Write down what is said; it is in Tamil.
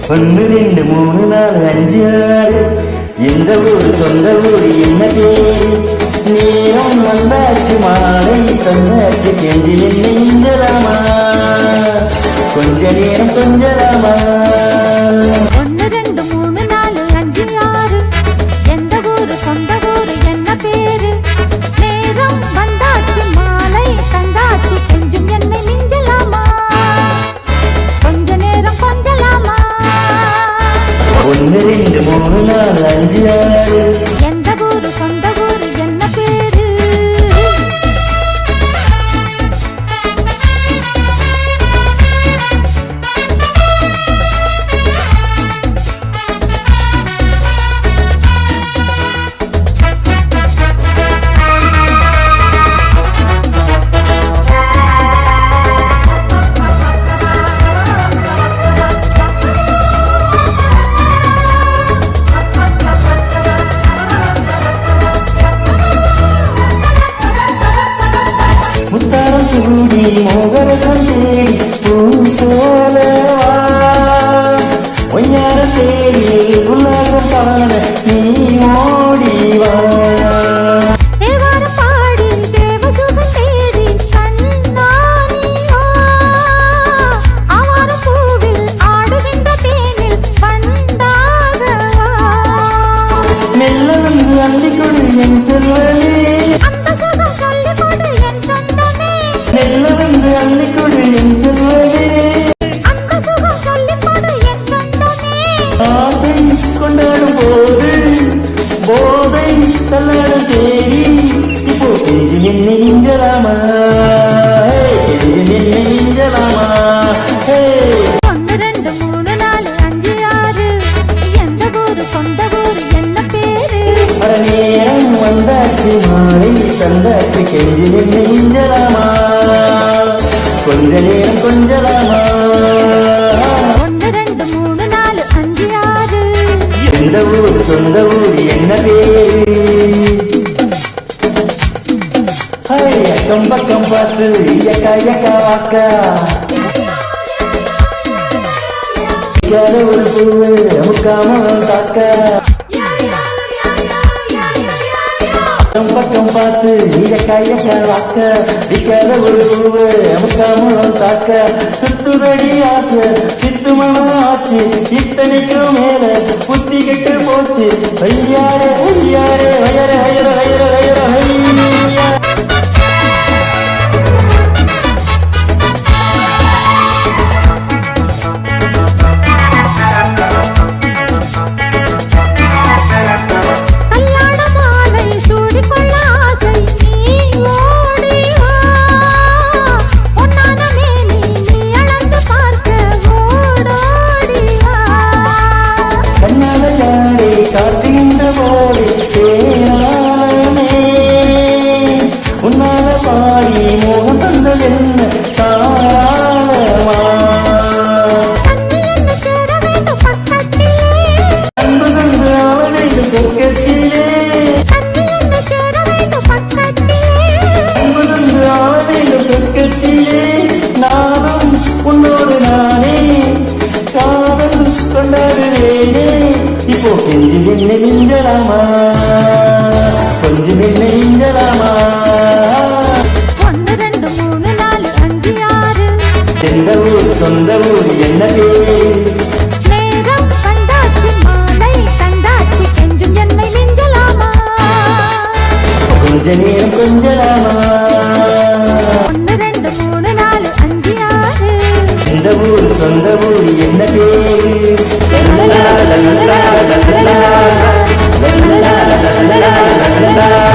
1 2 3 4 5 6 எந்த ஊரு சொந்த ஊரு என்ன பேரு நேரம் வந்தாச்சு மாலை தந்தாச்சு கெஞ்சி நின்று இஞ்சலாமா கொஞ்ச நேரம் கொஞ்சலாமா 1 2 3 4 5 6 எந்த ஊரு சொந்த ஊரு என்ன பேரு நேரம் வந்தாச்சு மாலை தந்தாச்சு கெஞ்சும் என்னை மிஞ்சலாமா கொஞ்ச நேரம் கொஞ்சலாமா 1 2 3 4 5 6 எந்த ஊரு சொந்த ஊரு என்ன பேரு முத்தாரம் சூடி மோகரசம் தேடி பூ போலவா ஒய்யார தேடி உலகம் காண நீ ஓடிவா தேவாரம் பாடி தேவசுகம் தேடி கண்ணானிவா ஆவாரம் பூவில் ஆடுகின்ற தேனில் பண்டாகவா மெல்ல வந்து அள்ளிக்கொடு என் செல்வனே அந்த சுகம் சொல்லிக் கொடு என் சொந்தமே மெல்ல வந்து அள்ளிக்கொடு என் செல்வனே அந்த சுகம் சொல்லிக் கொடு என் சொந்தமே ஆசை கொண்டாடும் போது போதை தள்ளாடும் தேடி இப்போ கெஞ்சி என்னை இஞ்சலாமா கெஞ்சி என்னை இஞ்சலாமா 1 2 3 4 5 6 எந்த ஊரு சொந்த ஊரு என்ன பேரு அட நேரம் வந்தாச்சு மாலை தந்தாச்சு கெஞ்சி என்னை இஞ்சலாமா கொஞ்ச நேரம் கொஞ்சலாமா 1 2 3 4 5 6 எந்த ஊர் சொந்த ஊர் என்ன பேரு அக்கம் பக்கம் பார்த்து எக்கா எக்கா வாக்கா ஒரு பூவு முக்காம தாக்க அக்கம் பக்கம் பார்த்து எக்கா எக்கா வாக்க விக்காத ஒரு பூவு முக்காம தாக்க சுத்துதடி ஆசை சித்து மனம் ஆச்சு இத்தனைக்கும் மேல புத்தி கெட்டு போச்சு ஐயாரே ஐயாரே வயர வயர வயர வயர ஐயா கல்யாண மாலை சூடிக்கொள்ள ஆசை நீ ஓடி வா பொன்னான மேனி நீ அளந்து பார்க்க ஓடோடி வா கண்ணால யாரை காட்டுகின்ற போது தேனானே உன்னால பாடி மோகம் தந்தது என்ன தாராளமா தண்ணி என்ன சேர வேண்டும் பக்கத்திலே அன்பு தந்து அவனை சொர்க்கத்திலே தண்ணி என்ன சேர வேண்டும் பக்கத்திலே அன்பு தந்து அவனை சொர்க்கத்திலே நானும் உன்னோடு நானே காதல் கொண்டாடுவேனே இப்போ கெஞ்சி நின்று மிஞ்சலாமா கொஞ்சம் நின்று மிஞ்சலாமா 1 2 3 4 5 6 எந்த ஊர் சொந்த ஊர் என்ன பேரு நேரம் வந்தாச்சு மாலை தந்தாச்சு கெஞ்சும் என்னை மிஞ்சலாமா கொஞ்ச நேரம் கொஞ்சலாமா 1 2 3 4 5 6 எந்த ஊர் சொந்த ஊர் என்ன பேரு லா லா லா லா லா லா லா லா லா லா லா லா லா லா.